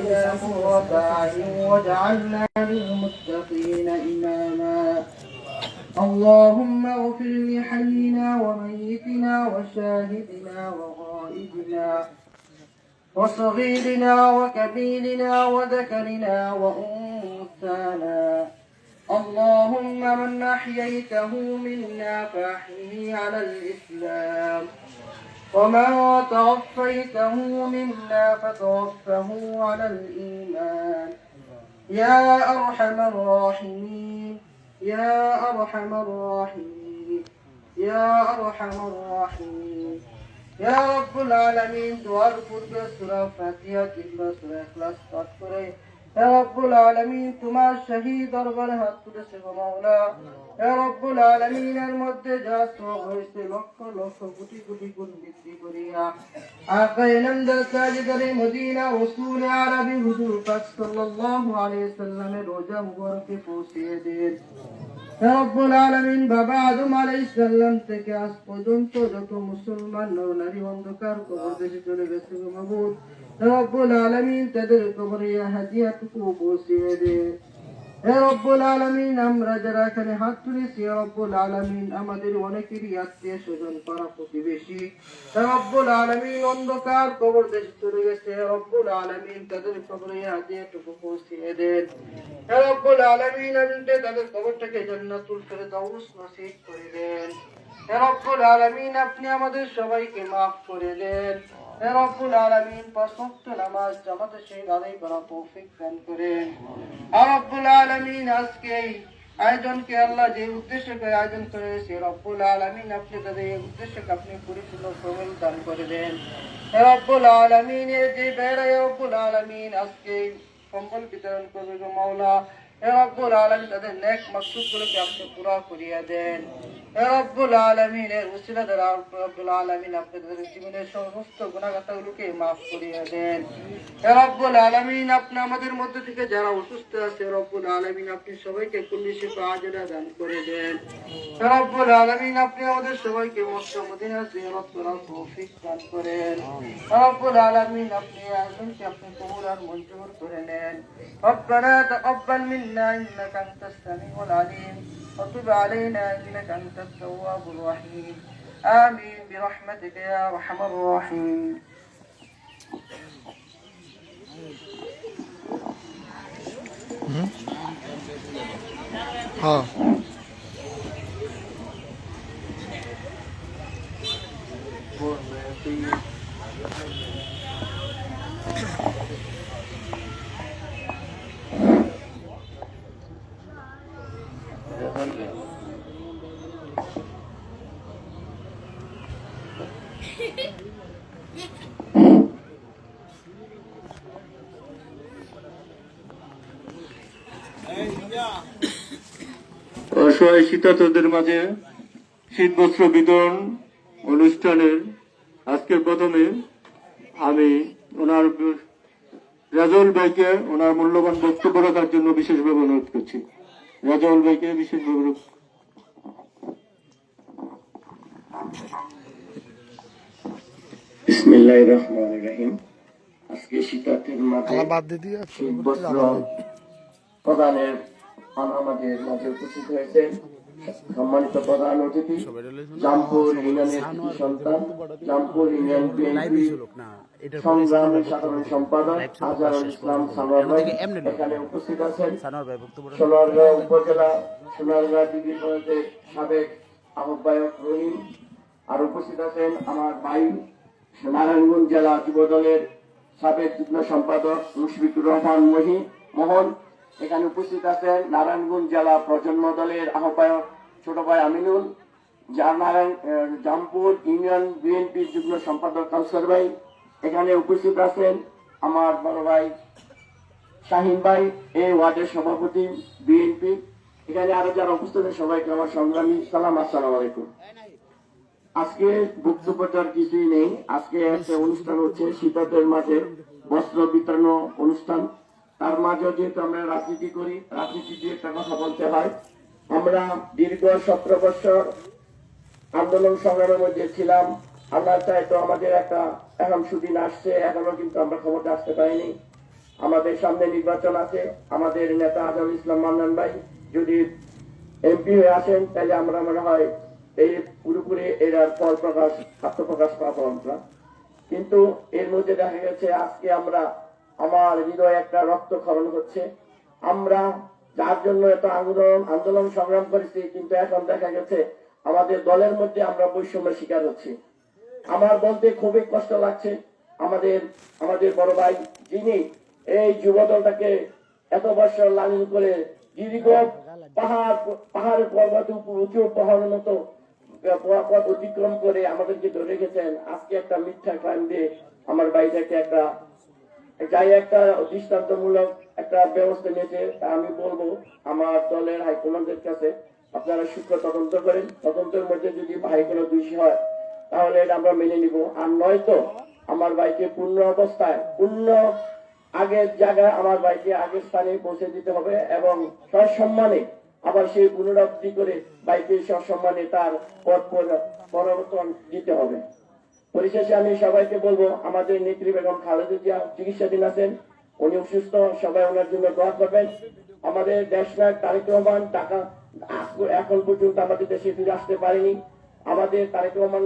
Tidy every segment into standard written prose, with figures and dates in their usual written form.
وارزقنا قرة أعين واجعلنا للمتقين إماما. اللهم اغفر لحينا وميتنا وشاهدنا وغائبنا وصغيرنا وكبيرنا وذكرنا وأنثانا. اللهم من أحييته منا فأحيه على الإسلام، ومن توفيته منا فتوفه على الإيمان. يا أرحم الراحمين يا أرحم الراحمين يا أرحم الراحمين يا رب العالمين। দোয়ার পূর্বে সূরা ফাতিহা কিংবা সূরা ইখলাস পাঠ করে হে রব্বুল আলামিন তোমার শহীদ দরবারে হাত তুলেছে গো মাওলা। হে রব্বুল আলামিন এর মধ্যে যা সওয়াব হয়েছে লক্ষ লক্ষ কোটি কোটি গুণ বৃদ্ধি করিয়া আকায়ে নামদার তাজদারে মদিনা রাসূল আরবি হুজুর পাক সাল্লাল্লাহু আলাইহি সাল্লামের রোজা মুবারকে পৌঁছিয়ে দেন। হে রব্বুল আলামিন বাবা আদম আলাইহিস সালাম থেকে আজ পর্যন্ত যত মুসলমান নর নারী অন্ধকার কবর দেশে চলে গেছে গো মাবুদ, হে রব্বুল আলামিন তাদের কবরে হাদিয়াটুকু পৌঁছিয়ে দে। হে রব্বুল আলামিন আমরা যারা এখানে হাত তুলেছি হে রব্বুল আলামিন আমাদের অনেকেরই আত্মীয় স্বজন পাড়া প্রতিবেশী হে রব্বুল আলামিন অন্ধকার কবর দেশে চলে গেছে, হে রব্বুল আলামিন তাদের কবরে হাদিয়াটুকু পৌঁছিয়ে দেন। হে রব্বুল আলামিন আপনি তাদের কবরটাকে জান্নাতুল ফেরদাউস নসিব করে দেন। হে রব্বুল আলামিন আপনি আমাদের সবাইকে মাফ করে দেন। হে রব্বুল আলামিন পাঁচ ওয়াক্ত নামাজ জামাতের সহিত আদায় করার তৌফিক দান করেন। হে রব্বুল আলামিন আজকে এই আয়োজনকে আল্লাহ যে উদ্দেশ্যে আয়োজন করেছে রব্বুল আলামিন আপনি তাদের এই উদ্দেশ্যকে আপনি পরিপূর্ণ সফল দান করে দেন। হে রব্বুল আলামিন এই যে বেড়া হে রব্বুল আলামিন আজকে কম্বল বিতরণ করবে গো মাওলা, হে রব্বুল আলামিন তাদের নেক মাকসুদগুলোকে আপনি পুরা করিয়া দেন। হে রব্বুল আলামিন এর উসিলা দ্বারা রব্বুল আলামিন আপনি তাদের জীবনের সমস্ত গুনাহগাতাগুলোকে মাফ করিয়া দেন। হে রব্বুল আলামিন আপনি আমাদের মধ্যে থেকে যারা অসুস্থ আছে রব্বুল আলামিন আপনি সবাইকে কুল্লি শিফা আজরা দান করে দেন। হে রব্বুল আলামিন আপনি আমাদের সবাইকে মক্কা মদিনা জিয়ারত করার তৌফিক দান করেন। হে রব্বুল আলামিন আপনি আয়োজনকে আপনি কবুল আর মঞ্জুর করে নেন। ربنا تقبل منا إنك أنت السميع العليم وتب علينا إنك أنت التواب الرحيم آمين برحمتك يا أرحم الراحمين. অসহায় শীতার্তদের মাঝে শীত বস্ত্র বিতরণ অনুষ্ঠানের আজকের প্রথমে আমি ওনার রাজাউল ভাইকে ওনার মূল্যবান বক্তব্য রাখার জন্য বিশেষভাবে অনুরোধ করছি। রাজাউল ভাইকে বিশেষভাবে বিসমিল্লাহির রহমানির রহিম। আজকে শীতার্থের মাঝে শীত বস্ত্র প্রদানের আমাদের মাঝে উপস্থিত হয়েছেন সম্মানিত প্রধান অতিথি জামপুর ইউনিয়নের সন্তান জামপুর ইউনিয়ন বিএনপি সংগ্রামের সাধারণ সম্পাদক আজহারুল ইসলাম সানোয়ার ভাই এখানে উপস্থিত আছেন। সোনারগাঁও উপজেলা সোনারগাঁও ডিগ্রি কলেজের সাবেক আহ্বায়ক রহিম আর উপস্থিত আছেন আমার ভাই নারায়ণগঞ্জ জেলা যুব দলের সাবেক যুগ্ম সম্পাদক মুশফিকুর রহমান মোহন। এখানে উপস্থিত আছেন নারায়ণগঞ্জ জেলা প্রজন্ম দলের আহ্বায়ক ছোট ভাই আমিনুল, জামপুর ইউনিয়ন বিএনপি যুগ্ম সম্পাদক কাউসার ভাই। এখানে উপস্থিত আছেন আমার বড় ভাই শাহিন ভাই, এই ওয়ার্ডের সভাপতি বিএনপি। এখানে আরো যারা উপস্থিত সবাইকে আমার সংগ্রামী সালাম, আসসালামু আলাইকুম। আজকে বক্তব্যটার কিছুই নেই, আজকে একটা অনুষ্ঠান হচ্ছে শীতার্থের মাঝে বস্ত্র বিতরণ অনুষ্ঠান। তার মাঝে যেহেতু আমরা রাজনীতি করি, রাজনীতি দিয়ে একটা কথা বলতে হয়। আমরা দীর্ঘ 17 বছর আন্দোলন সংগ্রামের মধ্যে ছিলাম। আল্লাহ চাই তো আমাদের একটা এখন সুদিন আসছে, এখনো কিন্তু আমরা ক্ষমতা আসতে পারিনি। আমাদের সামনে নির্বাচন আছে, আমাদের নেতা আজহারুল ইসলাম মান্নান ভাই যদি এমপি হয়ে আসেন তাহলে আমরা মনে হয় এই পুরোপুরি এর ফল প্রকাশ আত্মপ্রকাশ পাবো আমরা। কিন্তু এর মধ্যে দেখা গেছে আজকে আমরা আমার হৃদয়ে একটা রক্তক্ষরণ হচ্ছে। আমরা যার জন্য এত আন্দোলন সংগ্রাম করেছি, কিন্তু এখন দেখা গেছে আমাদের দলের মধ্যে আমরা বৈষম্যের শিকার হচ্ছি। আমার বলতে খুবই কষ্ট লাগছে। আমাদের বড় ভাই যিনি এই যুব দলটাকে এত বছর লালন করে দীর্ঘ পাহাড় পর্বত উঁচু পাহাড়ের মতো পথ অতিক্রম করে আমাদেরকে ধরে রেখেছেন, আজকে একটা মিথ্যা ক্রাইম দিয়ে আমার ভাইটাকে একটা দৃষ্টান্তমূলক একটা ব্যবস্থা নিয়েছে। তা আমি বলবো আমার দলের হাইকমান্ডের কাছে আপনারা সূক্ষ্ম তদন্ত করেন, তদন্তের মধ্যে যদি ভাই কোনো দোষী হয় তাহলে এটা আমরা মেনে নিব, আর নয়তো আমার ভাইকে পূর্ণ অবস্থায় আগের জায়গায় আমার ভাইকে আগের স্থানে পৌঁছে দিতে হবে এবং সসম্মানে আবার সেই পুনরাবৃত্তি করে ভাইকে সসম্মানে তার পথ পরিবর্তন দিতে হবে। পরিশেষে আমি সবাইকে বলবো, আমাদের নেত্রী বেগম খালেদা জিয়া চিকিৎসাধীন আছেন, উনি অসুস্থ, সবাই ওনার জন্য দোয়া করবেন। আমাদের দেশনায়ক তারেক রহমান টাকা এখন পর্যন্ত আমাদের দেশে ফিরে আসতে পারেনি, আমাদের তারেক রহমান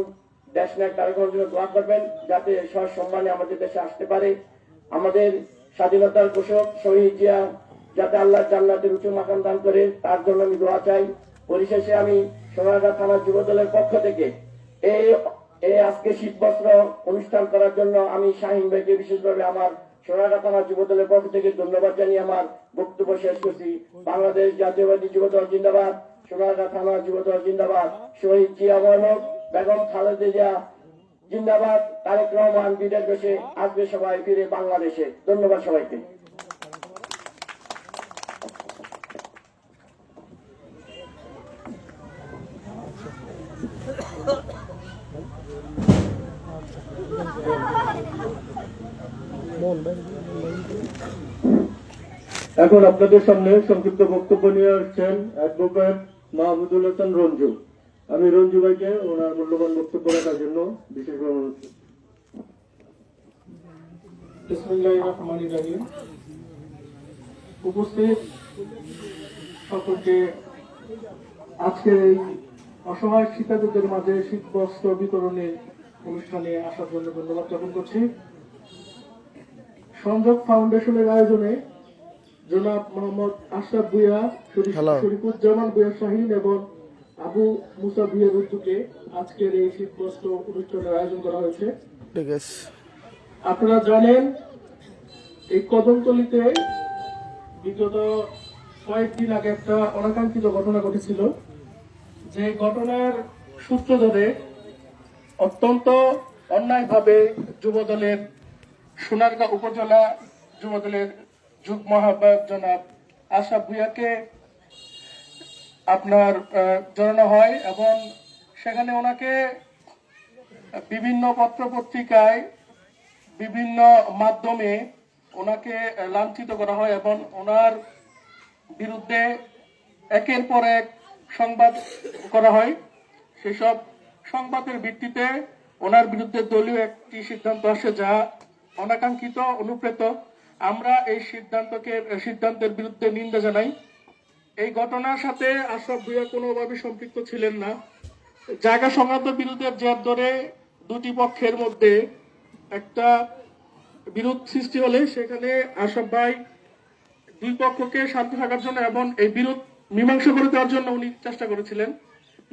দেশনায়ক তারেক রহমানের জন্য দোয়া করবেন যাতে সসম্মানে আমাদের দেশে আসতে পারে। আমাদের স্বাধীনতার ঘোষক শহীদ জিয়া যাতে আল্লাহ জান্নাতের উঁচু মাকাম দান করে, তার জন্য আমি দোয়া চাই। পরিশেষে আমি সোনারগাঁ থানা যুব দলের পক্ষ থেকে এই আজকে শীতবস্ত্র অনুষ্ঠান করার জন্য আমি শাহিন ভাইকে বিশেষভাবে আমার সোনারগাঁ থানা যুব দলের পক্ষ থেকে ধন্যবাদ জানিয়ে আমার বক্তব্য শেষ করছি। বাংলাদেশ জাতীয়বাদী যুব দল জিন্দাবাদ, সোনারগাঁ থানা যুব দল জিন্দাবাদ, শহীদ জিয়া মরহম বেগম খালেদা জিয়া জিন্দাবাদ, তারেক রহমান বিদেশ দেশে আসবে, সবাই ফিরে বাংলাদেশে। ধন্যবাদ সবাইকে। এখন আপনাদের সামনে সংক্ষিপ্ত বক্তব্য নিয়ে আসছেন অ্যাডভোকেট মাহমুদুল হাসান রঞ্জু। আমি রঞ্জু ভাইকে ওনার মূল্যবান বক্তব্য রাখার জন্য বিশেষভাবে অনুরোধ করছি। বিসমিল্লাহির রহমানির রহিম। উপস্থিত সকলকে আজকের এই অসহায় শীতার্তদের মাঝে শীত বস্ত্র বিতরণের অনুষ্ঠানে আসার জন্য ধন্যবাদ জ্ঞাপন করছি। সংযোগ ফাউন্ডেশনের আয়োজনে জনাব মোহাম্মদ আশরাফ ভূঁইয়া, শরীফুজ্জামান ভূঁইয়া শাহীন এবং আবু মুসা ভূঁইয়ার উদ্যোগে আজকের এই শীত বস্ত্র অনুষ্ঠানের আয়োজন করা হয়েছে। আপনারা জানেন এই কদমতলীতে বিগত কয়েকদিন আগে একটা অনাকাঙ্ক্ষিত ঘটনা ঘটেছিল, যে ঘটনার সূত্র ধরে অত্যন্ত অন্যায়ভাবে যুবদলের সোনারগাঁ উপজেলা যুবদলের যুগ্ম আহ্বায়ক জনাব আশরাফ ভূঁইয়াকে আপনার জড়ানো হয় এবং সেখানে ওনাকে বিভিন্ন পত্র পত্রিকায় বিভিন্ন মাধ্যমে ওনাকে লাঞ্ছিত করা হয় এবং ওনার বিরুদ্ধে একের পর এক সংবাদ করা হয়। সেসব সংবাদের ভিত্তিতে ওনার বিরুদ্ধে দলীয় একটি সিদ্ধান্ত আসে যা অনাকাঙ্ক্ষিত, অনুপ্রেত। আমরা এই সিদ্ধান্তের বিরুদ্ধে নিন্দা জানাই। এই ঘটনার সাথে আশরাফ ভূঁইয়া কোনোভাবে সম্পৃক্ত ছিলেন না। জায়গা সংক্রান্ত বিরোধের জের ধরে দুটি পক্ষের মধ্যে একটা বিরোধ সৃষ্টি হলে সেখানে আশরাফ ভাই দুই পক্ষকে শান্ত থাকার জন্য এবং এই বিরোধ মীমাংসা করে দেওয়ার জন্য উনি চেষ্টা করেছিলেন।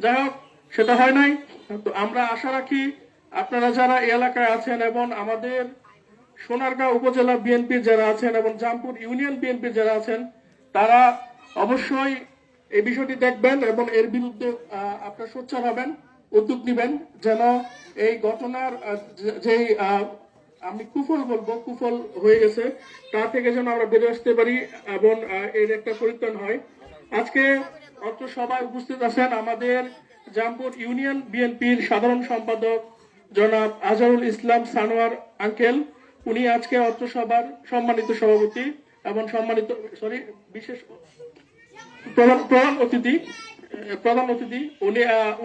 যাই হোক, সেটা হয় নাই। তো আমরা আশা রাখি আপনারা যারা এই এলাকায় আছেন এবং আমাদের সোনারগাঁ উপজেলা বিএনপির যারা আছেন এবং জামপুর ইউনিয়ন বিএনপির যারা আছেন, তারা অবশ্যই এই বিষয়টি দেখবেন এবং এর বিরুদ্ধে আপনারা সোচ্চার হবেন, উদ্যোগ নেবেন, যেন এই ঘটনার যেই আমি কুফল বলবো, কুফল হয়ে গেছে, তা থেকে যেন আমরা বেরিয়ে আসতে পারি এবং এর একটা পরিত্রাণ হয়। আজকে অত্র সভায় উপস্থিত আছেন আমাদের জামপুর ইউনিয়ন বিএনপির সাধারণ সম্পাদক জনাব আজহারুল ইসলাম সানোয়ার আঙ্কেল। উনি আজকে অত্র সভার সম্মানিত সভাপতি এবং বিশেষ প্রধান অতিথি।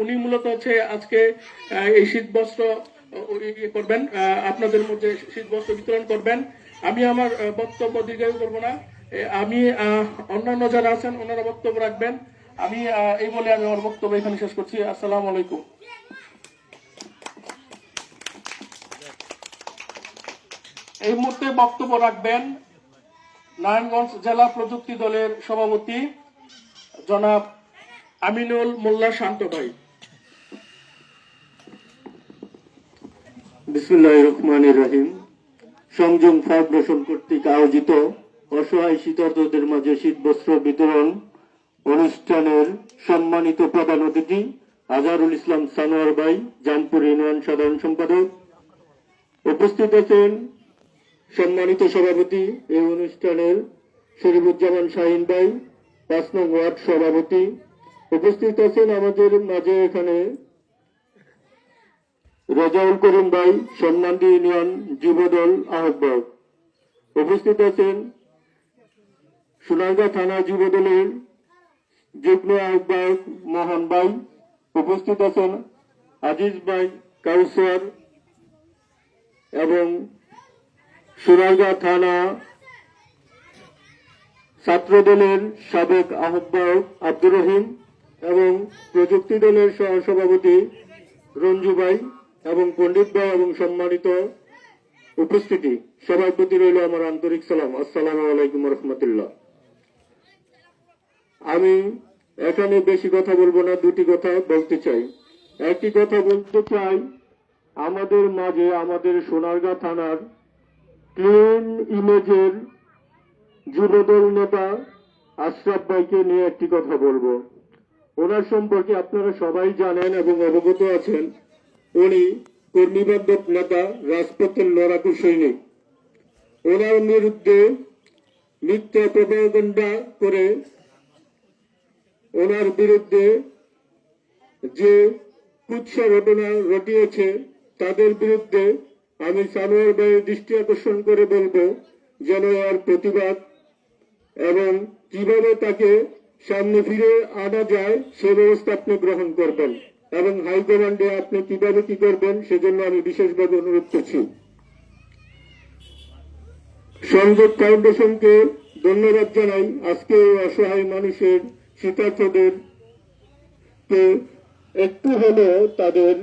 উনি মূলত হচ্ছে আজকে এই শীত বস্ত্র করবেন, আপনাদের মধ্যে শীত বস্ত্র বিতরণ করবেন। আমি আমার বক্তব্য দীর্ঘায়িত করব না। আমি অন্যান্য যারা আছেন ওনারা বক্তব্য রাখবেন। আমি এই বলে আমি আমার বক্তব্য এখানে শেষ করছি। আসসালামু আলাইকুম। এই মুহূর্তে বক্তব্য রাখবেন নারায়ণগঞ্জ জেলা প্রযুক্তি দলের সভাপতি জনাব আমিনুল মোল্লা শান্ত ভাই। বিসমিল্লাহির রহমানির রহিম। সংযম ফাউন্ডেশন কর্তৃক আয়োজিত অসহায় শীতার্তদের মাঝে শীতবস্ত্র বিতরণ অনুষ্ঠানের সম্মানিত প্রধান অতিথি আজহারুল ইসলাম সানোয়ার ভাই, জামপুর ইউনিয়ন সাধারণ সম্পাদক। উপস্থিত আছেন সম্মানিত সভাপতি এই অনুষ্ঠানের শরীফুজ্জামান শাহিন ভাই, ৫ নং ওয়ার্ড সভাপতি। উপস্থিত আছেন আমাদের মাঝে এখানে রেজাউল করিম ভাই, সম্মানদী ইউনিয়ন যুবদল আহ্বায়ক। উপস্থিত আছেন সোনারগাঁ থানা যুবদলের যুগ্ম আহ্বায়ক মোহন ভাই। উপস্থিত আছেন আজিজ ভাই, কাউসার এবং সোনারগাঁ থানা ছাত্র দলের সাবেক আহ্বায়ক আব্দুর রহিম এবং প্রযুক্তি দলের সহসভাপতি রঞ্জু ভাই এবং পণ্ডিত ভাই এবং সম্মানিত উপস্থিতি সবার প্রতি রইল আমার আন্তরিক সালাম। আসসালামু আলাইকুম রহমতুল্লাহ। আমি এখানে বেশি কথা বলবো না, দুটি কথা বলতে চাই। একটি কথা বলতে চাই, আমাদের মাঝে আমাদের সোনারগাঁ থানার ক্লিন ইমেজের যুবদল নেতা আশরাফ ভাইকে নিয়ে একটি কথা বলবো। ওনার সম্পর্কে আপনারা সবাই জানেন এবং অবগত আছেন। উনি কর্মীবান্ধব নেতা, রাজপথের লড়াকু সৈনিক। ওনার বিরুদ্ধে মিথ্যা প্রপাগান্ডা করে ওনার বিরুদ্ধে যে কুৎসা ঘটনা ঘটিয়েছে তাদের বিরুদ্ধে আমি সানোয়ার ভাইয়ের দৃষ্টি আকর্ষণ করে বলবো যেন এর প্রতিবাদ এবং কিভাবে তাকে সামনে ফিরে আনা যায় সে ব্যবস্থা আপনি গ্রহণ করবেন এবং হাইকমান্ডে আপনি কিভাবে কি করবেন সেজন্য আমি বিশেষভাবে অনুরোধ করছি। সংযোগ ফাউন্ডেশনকে ধন্যবাদ জানাই। আজকে অসহায় মানুষের শীতার্তদের একটু হলেও তাদের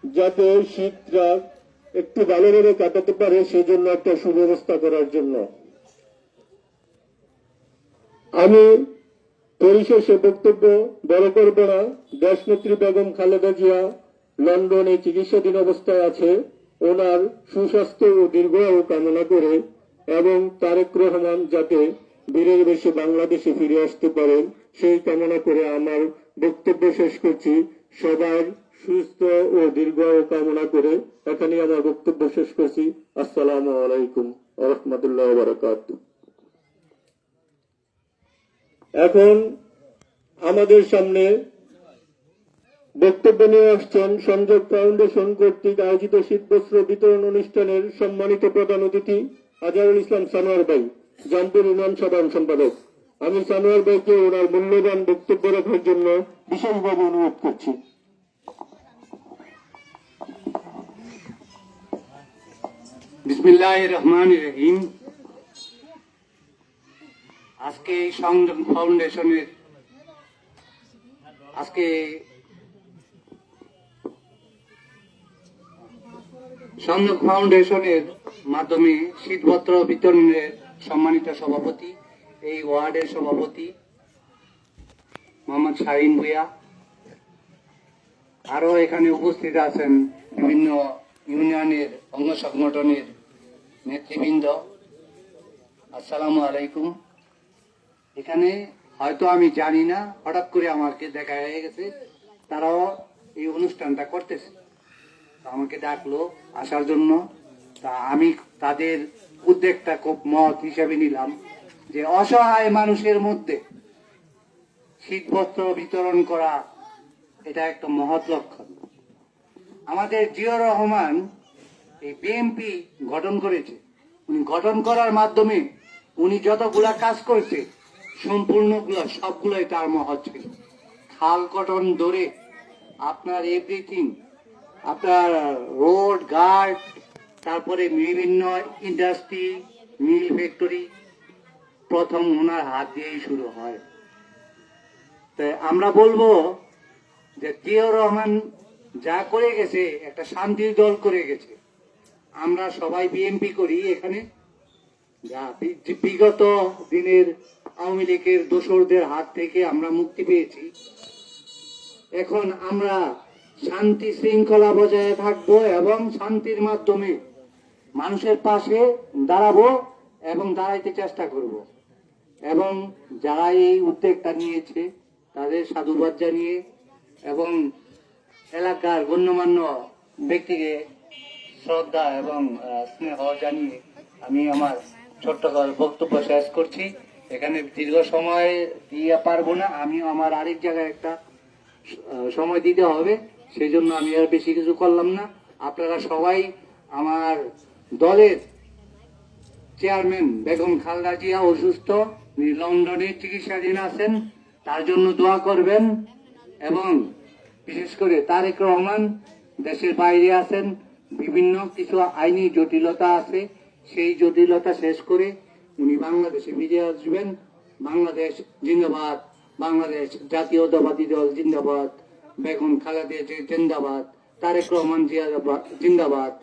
যাতে শীতটা একটু ভালোভাবে কাটাতে পারে সেজন্য একটা সুব্যবস্থা করার জন্য। আমি পরিশেষে বক্তব্য বড় করব না। দেশনেত্রী বেগম খালেদা জিয়া লন্ডনে চিকিৎসাধীন অবস্থায় আছে। ওনার সুস্বাস্থ্য ও দীর্ঘায়ু কামনা করে এবং তারেক রহমান যাতে বীরের বেশে বাংলাদেশে ফিরে আসতে পারেন সেই কামনা করে আমার বক্তব্য শেষ করছি। সবার সুস্থ ও দীর্ঘায়ু কামনা করে এখানে আমার বক্তব্য শেষ করছি। আসসালামু আলাইকুম ওয়া রাহমাতুল্লাহি ওয়া বারাকাতুহু। এখন আমাদের সামনে বক্তব্য নিয়ে আসছেন সংযোগ ফাউন্ডেশন কর্তৃক আয়োজিত শীতবস্ত্র বিতরণ অনুষ্ঠানের সম্মানিত প্রধান অতিথি আজহারুল ইসলাম সানোয়ার ভাই, জামপুর ইউনিয়ন সাধারণ সম্পাদক। আমি সানোয়ার ভাইকে ওনার মূল্যবান বক্তব্য রাখার জন্য বিশেষভাবে অনুরোধ করছি। বিসমিল্লাহির রহমানির রহিম। আজকে এই সংযোগ ফাউন্ডেশনের মাধ্যমে শীতবস্ত্র বিতরণের সম্মানিত সভাপতি, এই ওয়ার্ডের সভাপতি মোহাম্মদ শাহিন ভুঁইয়া, আরো এখানে উপস্থিত আছেন বিভিন্ন ইউনিয়নের অঙ্গ সংগঠনের নেতৃবৃন্দ। আসসালামু আলাইকুম। এখানে হয়তো আমি জানি না, হঠাৎ করে আমাকে দেখা হয়ে গেছে তারাও এই অনুষ্ঠানটা করতেছে, আমাকে ডাকলো আসার জন্য। তা আমি তাদের উদ্যোগটা খুব মহৎ হিসেবে নিলাম যে অসহায় মানুষের মধ্যে শীতবস্ত্র বিতরণ করা এটা একটা মহৎ লক্ষণ। আমাদের জিয়াউর রহমান এই বিএনপি গঠন করেছে। উনি গঠন করার মাধ্যমে উনি যতগুলা কাজ করছে সম্পূর্ণগুলো সবগুলোই তার মহৎ ছিল। খাল কটন ধরে আপনার এভরিথিং, আপনার রোড ঘাট তারপরে বিভিন্ন ইন্ডাস্ট্রি, মিল, ফ্যাক্টরি প্রথম ওনার হাত দিয়েই শুরু হয়। তাই আমরা বলবো যে জিয়াউর রহমান যা করে গেছে, একটা শান্তির দল করে গেছে। আমরা সবাই বিএনপি করি এখানে, যা বিগত দিনের আওয়ামী লীগের দোসরদের হাত থেকে আমরা মুক্তি পেয়েছি। এখন আমরা শান্তি শৃঙ্খলা বজায় থাকবো এবং শান্তির মাধ্যমে মানুষের পাশে দাঁড়াবো এবং দাঁড়াইতে চেষ্টা করব। এবং যারা এই উদ্যোগটা নিয়েছে তাদের সাধুবাদ জানিয়ে এবং এলাকার গণ্যমান্য ব্যক্তিকে শ্রদ্ধা এবং স্নেহ জানিয়ে আমি আমার ছোট্ট বক্তব্য শেষ করছি। এখানে দীর্ঘ সময় দিয়ে পারবো না, আমিও আমার আরেক জায়গায় একটা সময় দিতে হবে, সেই জন্য আমি আর বেশি কিছু করলাম না। আপনারা সবাই আমার দলের চেয়ারম্যান বেগম খালেদা জিয়া অসুস্থ, লন্ডনে চিকিৎসাধীন আছেন, তার জন্য দোয়া করবেন। এবং বিশেষ করে তারেক রহমান দেশের বাইরে আছেন, বিভিন্ন কিছু আইনি জটিলতা আছে, সেই জটিলতা শেষ করে উনি বাংলাদেশে ফিরে আসবেন। বাংলাদেশ জিন্দাবাদ, বাংলাদেশ জাতীয়তাবাদী দল জিন্দাবাদ, বেগম খালেদা জিয়া জিন্দাবাদ, তারেক রহমান জিন্দাবাদ,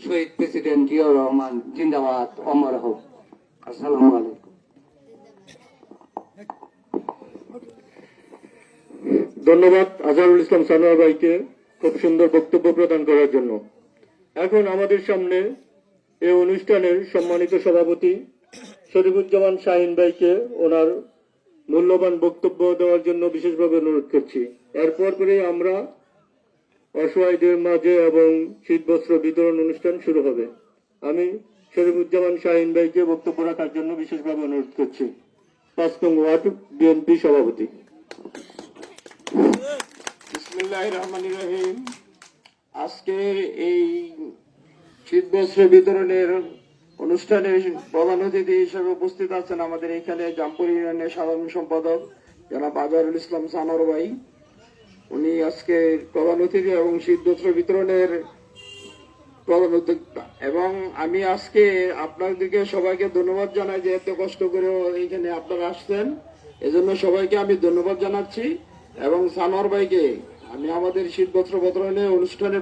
শহীদ প্রেসিডেন্ট জিয়াউর রহমান জিন্দাবাদ, অমর হোক। আসসালামু আলাইকুম। ধন্যবাদ আজহারুল ইসলাম সানোয়ার ভাইকে খুব সুন্দর বক্তব্য প্রদান করার জন্য। এখন আমাদের সামনে এই অনুষ্ঠানের সম্মানিত সভাপতি শরীফুজ্জামান শাহিন ভাইকে ওনার মূল্যবান বক্তব্য দেওয়ার জন্য বিশেষভাবে অনুরোধ করছি। এরপর করে আমরা অসহায়দের মাঝে এবং শীতবস্ত্র বিতরণ অনুষ্ঠান শুরু হবে। আমি শরীফুজ্জামান শাহিন ভাইকে বক্তব্য রাখার জন্য বিশেষভাবে অনুরোধ করছি। ৫ নং ওয়ার্ড বিএনপি সভাপতি। বিসমিল্লাহির রহমানির রহিম। আজকের এই শীতবস্ত্র বিতরণের অনুষ্ঠানে প্রধান অতিথি হিসেবে উপস্থিত আছেন আমাদের এখানে জামপুর ইউনিয়নের সাধারণ সম্পাদক জনাব আজহারুল ইসলাম সানোয়ার ভাই। উনি আজকে প্রধান অতিথি এবং শীতবস্ত্র বিতরণের প্রধান উদ্যোক্তা। এবং আমি আজকে আপনাদেরকে সবাইকে ধন্যবাদ জানাই যে এত কষ্ট করে এইখানে আপনারা আসছেন, এজন্য সবাইকে আমি ধন্যবাদ জানাচ্ছি। এবং সানোয়ার ভাইকে আমি আমাদের শীতবস্ত্র বিতরণের অনুষ্ঠানে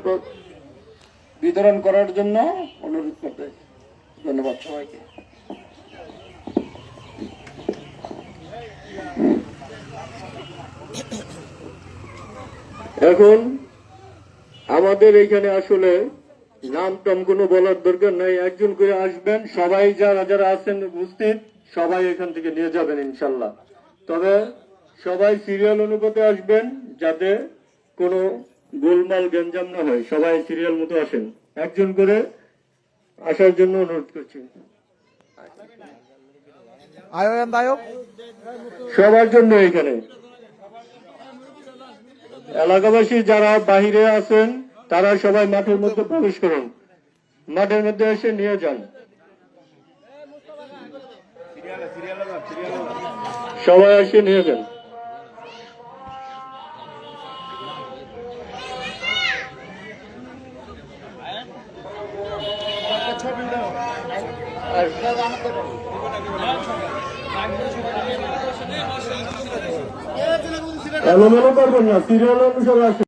বিতরণ করার জন্য অনুরোধ করতে ধন্যবাদ সবাইকে। এখন আমাদের এখানে আসলে নাম টাম কোনো বলার দরকার নাই, একজন করে আসবেন, সবাই যারা যারা আছেন উপস্থিত সবাই এখান থেকে নিয়ে যাবেন ইনশাল্লাহ। তবে সবাই সিরিয়াল অনুপাতে আসবেন যাতে কোনো গোলমাল গঞ্জাম না হয়, সবাই সিরিয়াল মতো আসেন, একজন করে আসার জন্য অনুরোধ করছি। সবার জন্য এখানে এলাকাবাসী যারা বাহিরে আছেন তারা সবাই মাঠের মধ্যে প্রবেশ করুন, মাঠের মধ্যে এসে নিয়ে যান, সবাই এসে নিয়ে যান। এলোমেলো করবেন না, সিরিয়াল অনুসারে আসেন।